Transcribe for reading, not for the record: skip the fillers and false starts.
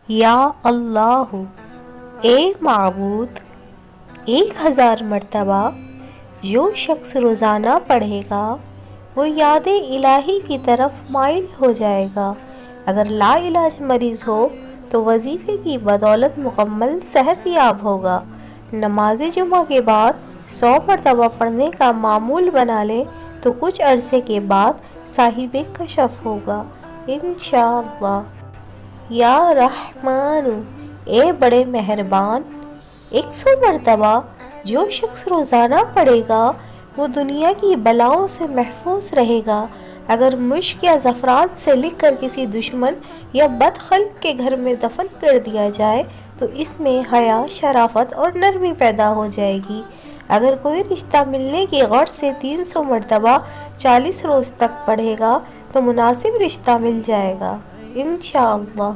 یا اللہ، اے معبود، 1000 مرتبہ جو شخص روزانہ پڑھے گا وہ یاد الہی کی طرف مائل ہو جائے گا۔ اگر لا علاج مریض ہو تو وظیفے کی بدولت مکمل صحت یاب ہوگا۔ نماز جمعہ کے بعد 100 مرتبہ پڑھنے کا معمول بنا لیں تو کچھ عرصے کے بعد صاحب کشف ہوگا انشاءاللہ۔ یا رحمان، اے بڑے مہربان، 100 مرتبہ جو شخص روزانہ پڑھے گا وہ دنیا کی بلاؤں سے محفوظ رہے گا۔ اگر مشک یا زعفران سے لکھ کر کسی دشمن یا بدخلق کے گھر میں دفن کر دیا جائے تو اس میں حیا، شرافت اور نرمی پیدا ہو جائے گی۔ اگر کوئی رشتہ ملنے کی غرض سے 300 مرتبہ 40 روز تک پڑھے گا تو مناسب رشتہ مل جائے گا انشاءاللہ۔